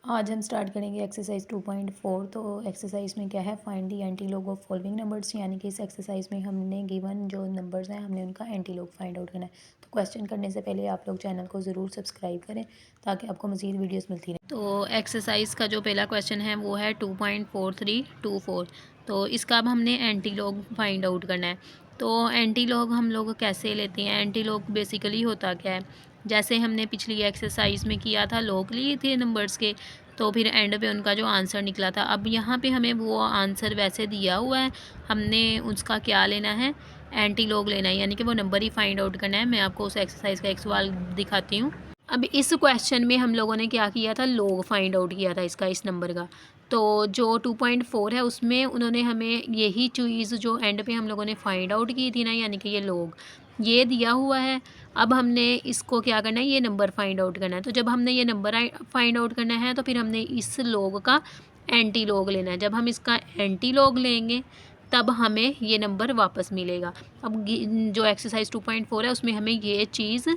आज हम स्टार्ट करेंगे एक्सरसाइज 2.4। तो एक्सरसाइज में क्या है, find the anti log of following numbers, यानी कि इस एक्सरसाइज में हमने गिवन जो नंबर्स हैं हमने उनका एंटी लॉग फाइंड आउट करना है। तो क्वेश्चन करने से पहले आप लोग चैनल को ज़रूर सब्सक्राइब करें ताकि आपको मज़ीद वीडियोस मिलती रहें। तो एक्सरसाइज का जो पहला क्वेश्चन है वो है 2.4324। तो इसका अब हमने एंटी लॉग फाइंड आउट करना है। तो एंटी लॉग हम लोग कैसे लेते हैं? एंटी लॉग बेसिकली होता क्या है, जैसे हमने पिछली एक्सरसाइज में किया था, लॉग लिए थे नंबर्स के, तो फिर एंड पे उनका जो आंसर निकला था। अब यहाँ पे हमें वो आंसर वैसे दिया हुआ है, हमने उसका क्या लेना है, एंटी लॉग लेना है, यानी कि वो नंबर ही फाइंड आउट करना है। मैं आपको उस एक्सरसाइज का एक सवाल दिखाती हूँ। अब इस क्वेश्चन में हम लोगों ने क्या किया था, लॉग फाइंड आउट किया था इसका, इस नंबर का। तो जो 2.4 है उसमें उन्होंने हमें यही चीज़ जो एंड पे हम लोगों ने फाइंड आउट की थी ना, यानी कि ये लॉग, ये दिया हुआ है। अब हमने इसको क्या करना है, ये नंबर फाइंड आउट करना है। तो जब हमने ये नंबर फाइंड आउट करना है तो फिर हमने इस लॉग का एंटी लॉग लेना है। जब हम इसका एंटी लॉग लेंगे तब हमें ये नंबर वापस मिलेगा। अब जो एक्सरसाइज 2.4 है उसमें हमें ये चीज़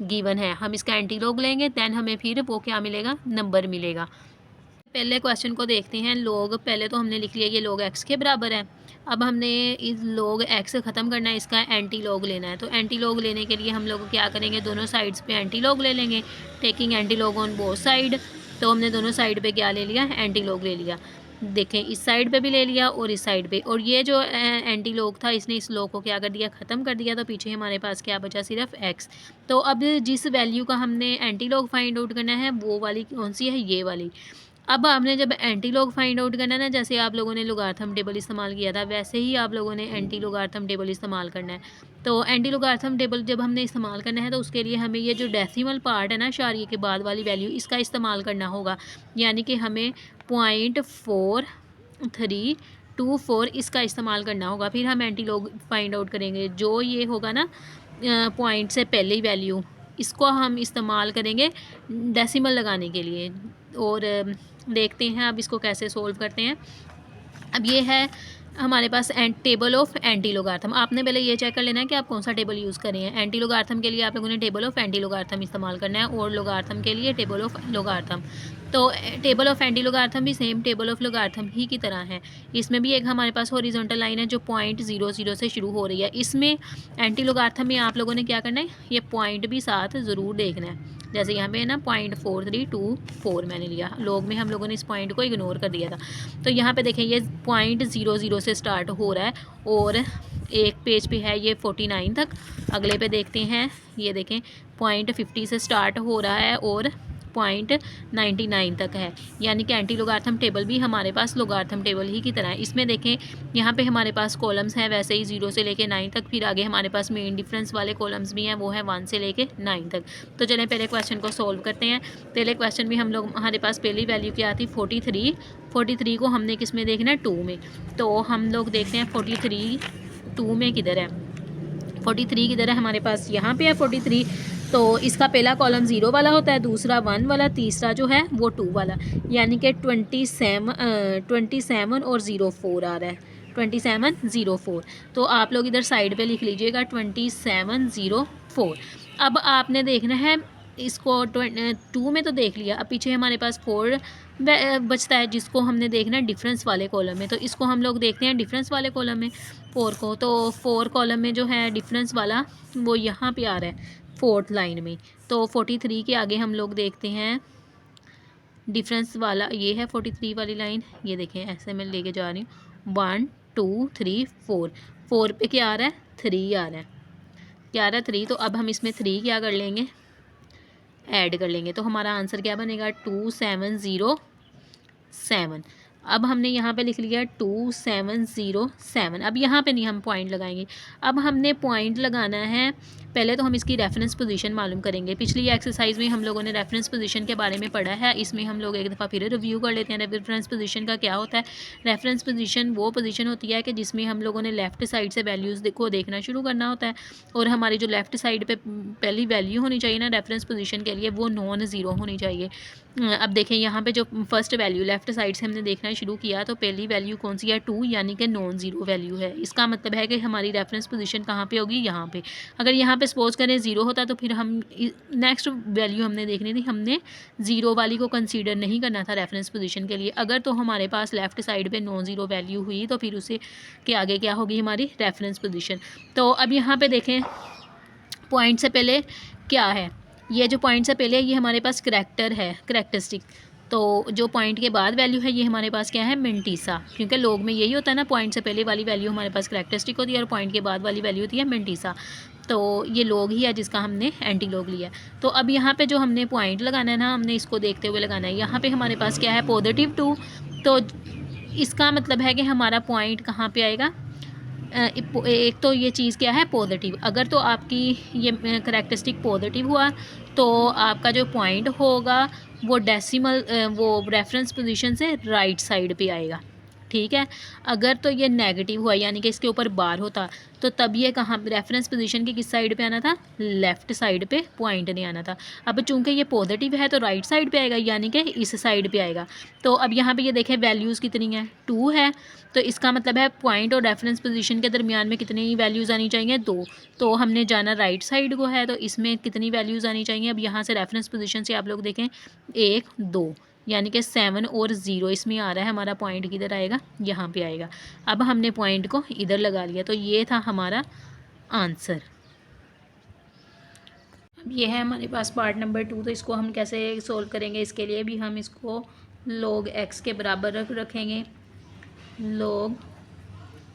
गिवन है, हम इसका एंटी लॉग लेंगे, दैन हमें फिर वो क्या मिलेगा, नंबर मिलेगा। पहले क्वेश्चन को देखते हैं। लॉग पहले तो हमने लिख लिया ये लॉग एक्स के बराबर है। अब हमने इस लॉग एक्स ख़त्म करना है, इसका एंटी लॉग लेना है। तो एंटी लॉग लेने के लिए हम लोग क्या करेंगे, दोनों साइड्स पे एंटी लॉग ले लेंगे, taking anti log on both side. तो हमने दोनों साइड पे क्या ले लिया, एंटी लॉग ले लिया। देखें, इस साइड पे भी ले लिया और इस साइड पे। और ये जो एंटी लॉग था इसने इस लॉग को क्या कर दिया, ख़त्म कर दिया। तो पीछे हमारे पास क्या बचा, सिर्फ एक्स। तो अब जिस वैल्यू का हमने एंटी लॉग फाइंड आउट करना है वो वाली कौन सी है, ये वाली। अब आपने जब एंटी लॉग फाइंड आउट करना है ना, जैसे आप लोगों ने लोगार्थम टेबल इस्तेमाल किया था वैसे ही आप लोगों ने एंटी लोगार्थम टेबल इस्तेमाल करना है। तो एंटी लोगार्थम टेबल जब हमने इस्तेमाल करना है तो उसके लिए हमें ये जो डेसिमल पार्ट है ना, शारिये के बाद वाली वैल्यू, इसका इस्तेमाल करना होगा। यानी कि हमें 0.4324 इसका इस्तेमाल करना होगा। फिर हम एंटी लॉग फाइंड आउट करेंगे। जो ये होगा ना पॉइंट से पहली वैल्यू, इसको हम इस्तेमाल करेंगे डेसिमल लगाने के लिए। और देखते हैं अब इसको कैसे सोल्व करते हैं। अब ये है हमारे पास टेबल ऑफ एंटी लोगार्थम। आपने पहले ये चेक कर लेना है कि आप कौन सा टेबल यूज़ करें हैं। एंटी लोगार्थम के लिए आप लोगों ने टेबल ऑफ एंटी लोगार्थम इस्तेमाल करना है और लोगार्थम के लिए टेबल ऑफ लोगार्थम। तो टेबल ऑफ एंटी लोगार्थम भी सेम टेबल ऑफ लोगार्थम ही की तरह है। इसमें भी एक हमारे पास हॉरिजॉन्टल लाइन है जो 0.00 से शुरू हो रही है। इसमें एंटी लोगार्थम में आप लोगों ने क्या करना है, ये पॉइंट भी साथ ज़रूर देखना है। जैसे यहाँ पे है ना 0.4324 मैंने लिया, लॉग में हम लोगों ने इस पॉइंट को इग्नोर कर दिया था। तो यहाँ पे देखें ये 0.00 से स्टार्ट हो रहा है और एक पेज पे है ये 49 तक। अगले पे देखते हैं, ये देखें 0.50 से स्टार्ट हो रहा है और 0.99 तक है। यानी कि एंटी लोगार्थम टेबल भी हमारे पास लोगार्थम टेबल ही की तरह है। इसमें देखें यहाँ पे हमारे पास कॉलम्स हैं वैसे ही 0 से लेके 9 तक। फिर आगे हमारे पास मेन डिफरेंस वाले कॉलम्स भी हैं, वो है 1 से लेके 9 तक। तो चलें पहले क्वेश्चन को सोल्व करते हैं। पहले क्वेश्चन में हम लोग, हमारे पास पहली वैल्यू क्या थी, 43 को हमने किस में देखना है, 2 में। तो हम लोग देखते हैं 43 2 में किधर है, 43 किधर है हमारे पास, यहाँ पे है 43। तो इसका पहला कॉलम 0 वाला होता है, दूसरा 1 वाला, तीसरा जो है वो 2 वाला। यानी कि 27 और 04 आ रहा है, 2704। तो आप लोग इधर साइड पे लिख लीजिएगा 2704। अब आपने देखना है इसको 2 में तो देख लिया, अब पीछे हमारे पास 4 बचता है जिसको हमने देखना है डिफरेंस वाले कॉलम में। तो इसको हम लोग देखते हैं डिफरेंस वाले कॉलम में 4 को। तो 4 कॉलम में जो है डिफरेंस वाला वो यहाँ पे आ रहा है 4th लाइन में। तो 43 के आगे हम लोग देखते हैं डिफरेंस वाला, ये है 43 वाली लाइन। ये देखें ऐसे मैं लेके जा रही हूँ, 1 2 3 4। 4 पे क्या आ रहा है, 3 आ रहा है, क्या आ रहा है, 3। तो अब हम इसमें 3 क्या कर लेंगे, ऐड कर लेंगे। तो हमारा आंसर क्या बनेगा, 2707। अब हमने यहाँ पे लिख लिया 2707। अब यहाँ पे नहीं हम पॉइंट लगाएंगे, अब हमने पॉइंट लगाना है। पहले तो हम इसकी रेफरेंस पोजीशन मालूम करेंगे। पिछली एक्सरसाइज में हम लोगों ने रेफरेंस पोजीशन के बारे में पढ़ा है, इसमें हम लोग एक दफ़ा फिर रिव्यू कर लेते हैं। रेफरेंस पोजीशन का क्या होता है, रेफरेंस पोजीशन वो पोजीशन होती है कि जिसमें हम लोगों ने लेफ़्ट साइड से वैल्यूज़ को देखना शुरू करना होता है। और हमारी जो लेफ़्ट साइड पे पहली वैल्यू होनी चाहिए ना रेफरेंस पोजीशन के लिए, वो नॉन ज़ीरो होनी चाहिए। अब देखें यहाँ पे जो फर्स्ट वैल्यू लेफ़्ट साइड से हमने देखना शुरू किया, तो पहली वैल्यू कौन सी है, 2, यानी कि नॉन ज़ीरो वैल्यू है। इसका मतलब है कि हमारी रेफरेंस पोजीशन कहाँ पे होगी, यहाँ पे। अगर यहाँ पे सपोज करें 0 होता तो फिर हम नेक्स्ट वैल्यू हमने देखनी थी, हमने 0 वाली को कंसीडर नहीं करना था रेफरेंस पोजीशन के लिए। अगर तो हमारे पास लेफ़्ट साइड पे नॉन ज़ीरो वैल्यू हुई तो फिर उसे के आगे क्या होगी हमारी रेफरेंस पोजीशन। तो अब यहाँ पे देखें पॉइंट से पहले क्या है, ये जो पॉइंट से पहले ये हमारे पास करैक्टर है, करैक्टरिस्टिक। तो जो पॉइंट के बाद वैल्यू है ये हमारे पास क्या है, मिंटीसा, क्योंकि लोग में यही होता है ना, पॉइंट से पहले वाली वैल्यू हमारे पास करैक्टरिस्टिक होती है और पॉइंट के बाद वाली वैल्यू होती है मिंटीसा। तो ये लोग ही है जिसका हमने एंटी लोग लिया। तो अब यहाँ पे जो हमने पॉइंट लगाना है ना, हमने इसको देखते हुए लगाना है। यहाँ पे हमारे पास क्या है, +2, तो इसका मतलब है कि हमारा पॉइंट कहाँ पे आएगा, एक तो ये चीज़ क्या है, पॉजिटिव। अगर तो आपकी ये करैक्टरिस्टिक पॉजिटिव हुआ तो आपका जो पॉइंट होगा वो डेसिमल वो रेफरेंस पोजीशन से राइट साइड पे आएगा, ठीक है। अगर तो ये नेगेटिव हुआ यानी कि इसके ऊपर बार होता तो तब ये कहाँ रेफरेंस पोजीशन की किस साइड पे आना था, लेफ़्ट साइड पे पॉइंट ने आना था। अब चूंकि ये पॉजिटिव है तो राइट साइड पे आएगा यानी कि इस साइड पे आएगा। तो अब यहाँ पे ये देखें वैल्यूज़ कितनी है, 2 है, तो इसका मतलब है पॉइंट और रेफरेंस पोजीशन के दरमियान में कितनी वैल्यूज़ आनी चाहिए, 2। तो हमने जाना राइट साइड को है तो इसमें कितनी वैल्यूज़ आनी चाहिए। अब यहाँ से रेफरेंस पोजीशन से आप लोग देखें 1 2 यानी कि 7 और 0 इसमें आ रहा है। हमारा पॉइंट किधर आएगा, यहाँ पे आएगा। अब हमने पॉइंट को इधर लगा लिया, तो ये था हमारा आंसर। अब ये है हमारे पास पार्ट नंबर 2। तो इसको हम कैसे सोल्व करेंगे, इसके लिए भी हम इसको log x के बराबर रखेंगे, log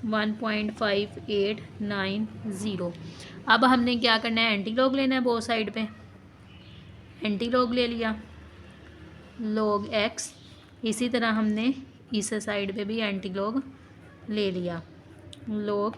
1.5890। अब हमने क्या करना है, एंटी लॉग लेना है बोथ साइड पे। एंटी लॉग ले लिया log x, इसी तरह हमने इस साइड पे भी एंटी लॉग ले लिया log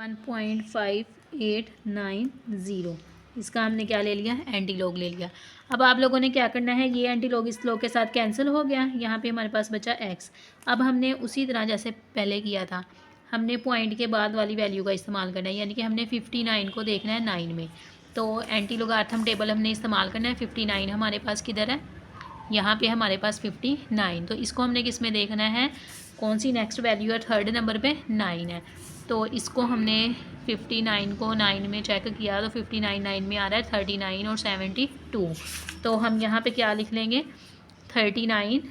1.5890। इसका हमने क्या ले लिया, एंटी लॉग ले लिया। अब आप लोगों ने क्या करना है, ये एंटी लॉग इस लॉग के साथ कैंसिल हो गया, यहाँ पे हमारे पास बचा x। अब हमने उसी तरह जैसे पहले किया था, हमने पॉइंट के बाद वाली वैल्यू का इस्तेमाल करना है, यानी कि हमने 59 को देखना है 9 में। तो एंटी लोगार्थम टेबल हमने इस्तेमाल करना है। 59 हमारे पास किधर है, यहाँ पे हमारे पास 59। तो इसको हमने किस में देखना है, कौन सी नेक्स्ट वैल्यू है, थर्ड नंबर पे 9 है। तो इसको हमने 59 को 9 में चेक किया तो 59 9 में आ रहा है 39 और 72। तो हम यहाँ पे क्या लिख लेंगे, 39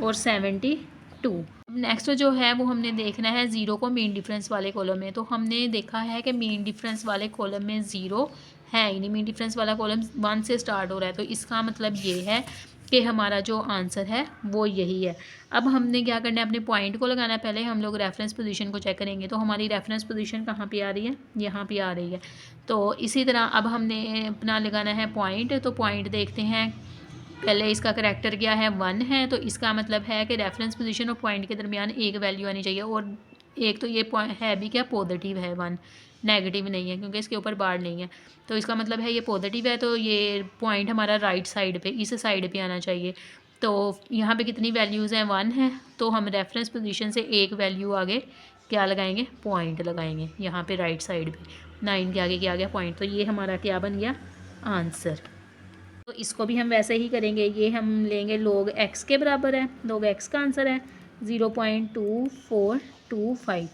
और 72। अब नेक्स्ट जो है वो हमने देखना है 0 को मीन डिफरेंस वाले कॉलम में। तो हमने देखा है कि मीन डिफरेंस वाले कॉलम में 0 है ही नहीं, मीन डिफरेंस वाला कॉलम 1 से स्टार्ट हो रहा है। तो इसका मतलब ये है कि हमारा जो आंसर है वो यही है। अब हमने क्या करना है, अपने पॉइंट को लगाना है। पहले हम लोग रेफरेंस पोजीशन को चेक करेंगे। तो हमारी रेफरेंस पोजीशन कहाँ पे आ रही है, यहाँ पे आ रही है। तो इसी तरह अब हमने अपना लगाना है पॉइंट। तो पॉइंट देखते हैं, पहले इसका करैक्टर क्या है, 1 है। तो इसका मतलब है कि रेफरेंस पोजीशन और पॉइंट के दरमियान एक वैल्यू आनी चाहिए। और एक तो ये पॉइंट है भी क्या, पॉजिटिव है, 1 नेगेटिव नहीं है क्योंकि इसके ऊपर बार नहीं है। तो इसका मतलब है ये पॉजिटिव है, तो ये पॉइंट हमारा राइट साइड पे, इस साइड पे आना चाहिए। तो यहाँ पे कितनी वैल्यूज़ हैं, 1 है। तो हम रेफरेंस पोजीशन से एक वैल्यू आगे क्या लगाएंगे, पॉइंट लगाएंगे यहाँ पे राइट साइड पे। 9 के आगे क्या आ गया, पॉइंट। तो ये हमारा क्या बन गया, आंसर। तो इसको भी हम वैसे ही करेंगे। ये हम लेंगे log x के बराबर है, log x का आंसर है 0.2425।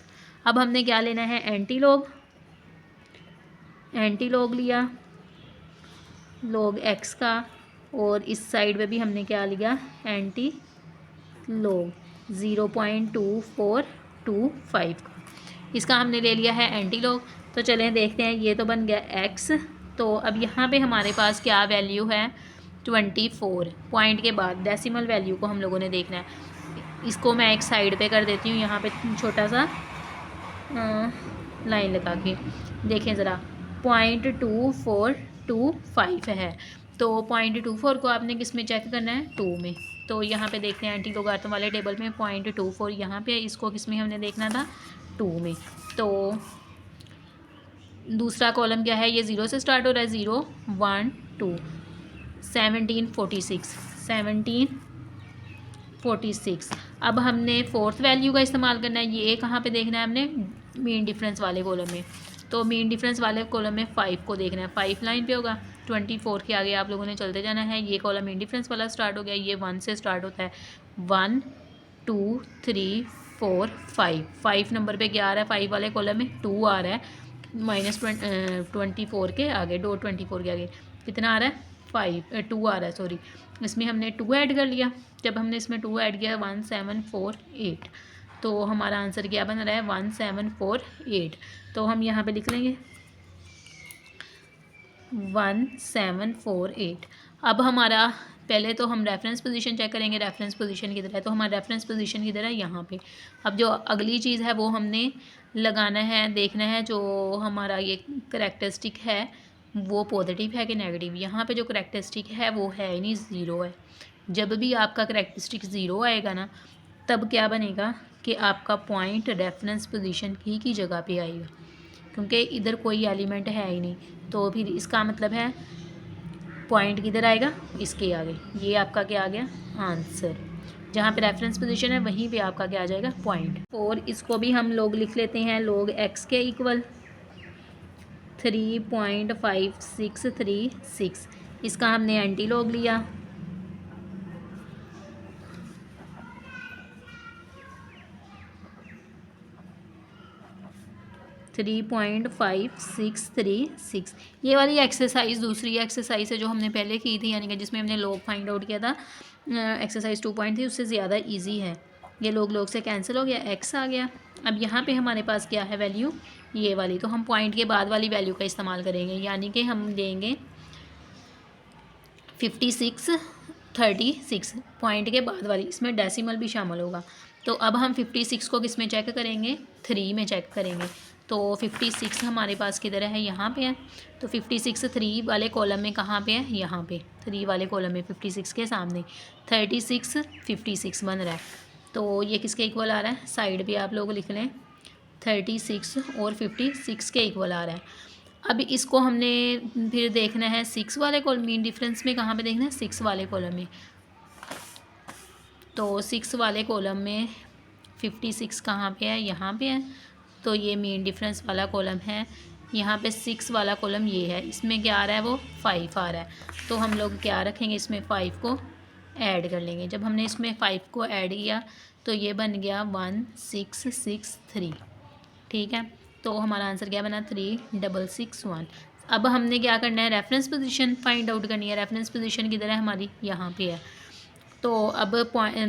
अब हमने क्या लेना है, एंटी लॉग। एंटी लॉग लिया log x का, और इस साइड पे भी हमने क्या लिया, एंटी लॉग 0.2425 का। इसका हमने ले लिया है एंटी लॉग। तो चलें देखते हैं, ये तो बन गया x। तो अब यहाँ पे हमारे पास क्या वैल्यू है, 24। पॉइंट के बाद डेसिमल वैल्यू को हम लोगों ने देखना है। इसको मैं एक साइड पे कर देती हूँ, यहाँ पे छोटा सा लाइन लगा के देखें ज़रा, 0.2425 है। तो 0.24 को आपने किस में चेक करना है, 2 में। तो यहाँ पे देखते हैं एंटी लोगारिथम वाले टेबल में 0.24 यहाँ पे, इसको किस में हमने देखना था, 2 में। तो दूसरा कॉलम क्या है, ये 0 से स्टार्ट हो रहा है, 0 1 2 1746 1746। अब हमने फोर्थ वैल्यू का इस्तेमाल करना है। ये कहाँ पे देखना है हमने, मीन डिफरेंस वाले कॉलम में। तो मीन डिफरेंस वाले कॉलम में 5 को देखना है, 5 लाइन पे होगा। 24 के आगे आप लोगों ने चलते जाना है। ये कॉलम मीन डिफरेंस वाला स्टार्ट हो गया, ये 1 से स्टार्ट होता है, 1 2 3 4 5 5 नंबर पे क्या आ रहा है, 5 वाले कॉलम में 2 आ रहा है, -24 के आगे, डो 24 के आगे कितना आ रहा है, 2 आ रहा है, सॉरी। इसमें हमने 2 ऐड कर लिया। जब हमने इसमें 2 ऐड किया 1748, तो हमारा आंसर क्या बन रहा है, 1748। तो हम यहाँ पे लिख लेंगे 1748। अब हमारा पहले तो हम रेफरेंस पोजीशन चेक करेंगे, रेफरेंस पोजीशन किधर है, तो हमारा रेफरेंस पोजीशन किधर है, यहाँ पे। अब जो अगली चीज़ है वो हमने लगाना है, देखना है जो हमारा ये करैक्टरिस्टिक है वो पॉजिटिव है कि नेगेटिव। यहाँ पे जो करैक्टरिस्टिक है वो है ही नहीं, ज़ीरो है। जब भी आपका करैक्टरिस्टिक ज़ीरो आएगा ना, तब क्या बनेगा कि आपका पॉइंट रेफरेंस पोजीशन की जगह पे आएगा, क्योंकि इधर कोई एलिमेंट है ही नहीं। तो फिर इसका मतलब है पॉइंट किधर आएगा, इसके आगे। ये आपका क्या आ गया, आंसर। जहाँ पे रेफरेंस पोजीशन है वहीं पे आपका क्या आ जाएगा, पॉइंट। और इसको भी हम लोग लिख लेते हैं log x के इक्वल 3.5636। इसका हमने एंटी लॉग लिया, 3.5636। ये वाली एक्सरसाइज दूसरी एक्सरसाइज है जो हमने पहले की थी, यानी कि जिसमें हमने लॉग फाइंड आउट किया था। एक्सरसाइज 2 थी, उससे ज़्यादा इजी है। ये लॉग से कैंसिल हो गया, x आ गया। अब यहाँ पे हमारे पास क्या है वैल्यू, ये वाली। तो हम पॉइंट के बाद वाली वैल्यू का इस्तेमाल करेंगे, यानी कि हम देंगे 5636 पॉइंट के बाद वाली, इसमें डेसिमल भी शामिल होगा। तो अब हम 56 को किस में चेक करेंगे, 3 में चेक करेंगे। तो 56 हमारे पास किधर है, यहाँ पे है। तो 56 3 वाले कॉलम में कहाँ पे है, यहाँ पे 3 वाले कॉलम में 56 के सामने 36 56 बन रहा है। तो ये किसके इक्वल आ रहा है, साइड पे आप लोग लिख लें 36 और 56 के इक्वल आ रहा है। अब इसको हमने फिर देखना है 6 वाले कॉलम, मीन डिफरेंस में कहाँ पे देखना है, 6 वाले कॉलम में। तो 6 वाले कॉलम में 56 कहाँ पे है, यहाँ पे है। तो ये मीन डिफरेंस वाला कॉलम है, यहाँ पे 6 वाला कॉलम ये है। इसमें क्या आ रहा है, वो 5 आ रहा है। तो हम लोग क्या रखेंगे, इसमें 5 को ऐड कर लेंगे। जब हमने इसमें 5 को ऐड किया तो ये बन गया 1663, ठीक है। तो हमारा आंसर क्या बना, 3661। अब हमने क्या करना है, रेफरेंस पोजीशन फाइंड आउट करनी है। रेफरेंस पोजीशन किधर है हमारी, यहाँ पे है। तो अब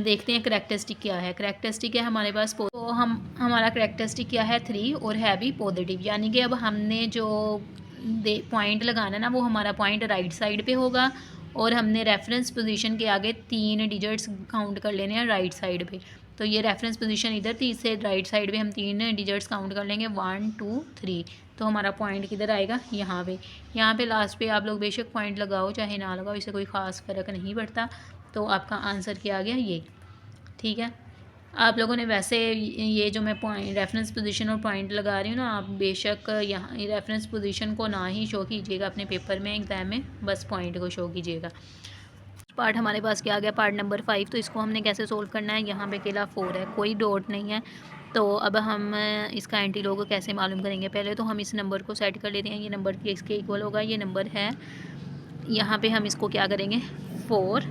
देखते हैं करैक्टरिस्टिक क्या है। करैक्टरिस्टिक है हमारे पास, तो हमारा करैक्टरिस्टिक क्या है, 3 और है भी पॉजिटिव। यानी कि अब हमने जो पॉइंट लगाना है ना, वो हमारा पॉइंट राइट साइड पे होगा, और हमने रेफरेंस पोजीशन के आगे 3 डिजिट्स काउंट कर लेने हैं राइट साइड पे। तो ये रेफरेंस पोजीशन इधर थी, इससे राइट साइड पे हम 3 डिजिट्स काउंट कर लेंगे, 1 2 3। तो हमारा पॉइंट किधर आएगा, यहाँ पे। यहाँ पे लास्ट पे आप लोग बेशक पॉइंट लगाओ चाहे ना लगाओ, इससे कोई ख़ास फ़र्क नहीं पड़ता। तो आपका आंसर क्या आ गया, ये, ठीक है। आप लोगों ने वैसे ये जो मैं पॉइंट रेफरेंस पोजीशन और पॉइंट लगा रही हूँ ना, आप बेशक यहाँ रेफरेंस पोजीशन को ना ही शो कीजिएगा अपने पेपर में, एग्ज़ाम में, बस पॉइंट को शो कीजिएगा। पार्ट हमारे पास क्या आ गया, पार्ट नंबर 5। तो इसको हमने कैसे सोल्व करना है, यहाँ पे अकेला 4 है, कोई डॉट नहीं है। तो अब हम इसका एंटी लॉग कैसे मालूम करेंगे, पहले तो हम इस नंबर को सेट कर लेते हैं। ये नंबर इसके इक्वल होगा, ये नंबर है, यहाँ पे हम इसको क्या करेंगे, 4।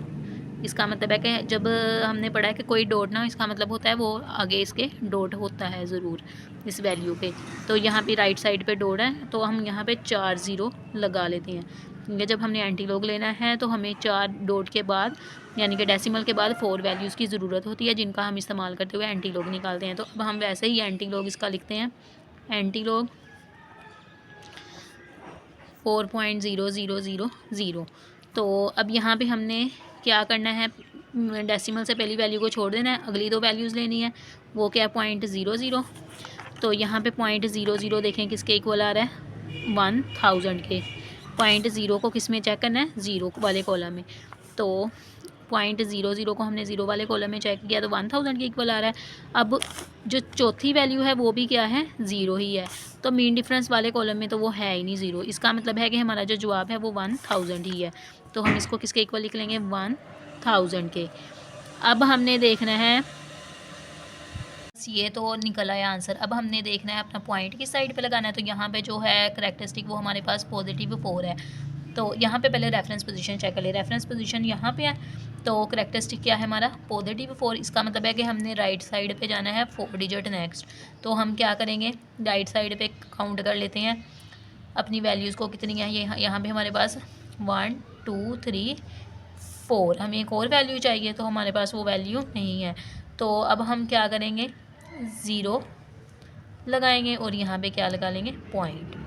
इसका मतलब है कि जब हमने पढ़ा है कि कोई डॉट ना, इसका मतलब होता है वो आगे इसके डॉट होता है ज़रूर इस वैल्यू पे। तो यहाँ पे राइट साइड पे डॉट है, तो हम यहाँ पे 4 0 लगा लेते हैं, क्योंकि जब हमने एंटी लॉग लेना है तो हमें 4 डॉट के बाद, यानी कि डेसिमल के बाद 4 वैल्यूज़ की ज़रूरत होती है, जिनका हम इस्तेमाल करते हुए एंटी लॉग निकालते हैं। तो अब हम वैसे ही एंटी लॉग इसका लिखते हैं, एंटी लॉग 4.0000। तो अब यहाँ पे हमने क्या करना है, डेसिमल से पहली वैल्यू को छोड़ देना है, अगली 2 वैल्यूज़ लेनी है, वो क्या है, 0.00। तो यहाँ पे 0.00 देखें किसके इक्वल आ रहा है, 1000 के। 0.0 को किस में चेक करना है, 0 वाले कॉलम में। तो 0.00 को हमने 0 वाले कॉलम में चेक किया तो 1000 के इक्वल आ रहा है। अब जो चौथी वैल्यू है वो भी क्या है, 0 ही है। तो मीन डिफरेंस वाले कॉलम में तो वो है ही नहीं 0। इसका मतलब है कि हमारा जो जवाब है वो 1000 ही है। तो हम इसको किसके इक्वल लिख लेंगे, 1000 के। अब हमने देखना है, ये तो निकल आया आंसर। अब हमने देखना है अपना पॉइंट किस साइड पे लगाना है। तो यहाँ पे जो है करैक्टरिस्टिक वो हमारे पास पॉजिटिव 4 है। तो यहाँ पे पहले रेफरेंस पोजीशन चेक कर ले। रेफरेंस पोजीशन यहाँ पे है, तो करेक्टरिस्टिक क्या है हमारा पॉजिटिव 4। इसका मतलब है कि हमने राइट साइड पे जाना है 4 डिजिट नेक्स्ट। तो हम क्या करेंगे, राइट साइड पे काउंट कर लेते हैं अपनी वैल्यूज़ को कितनी है। ये यहाँ पे हमारे पास 1 2 3 4, हमें एक और वैल्यू चाहिए, तो हमारे पास वो वैल्यू नहीं है। तो अब हम क्या करेंगे, 0 लगाएंगे और यहाँ पे क्या लगा लेंगे, पॉइंट।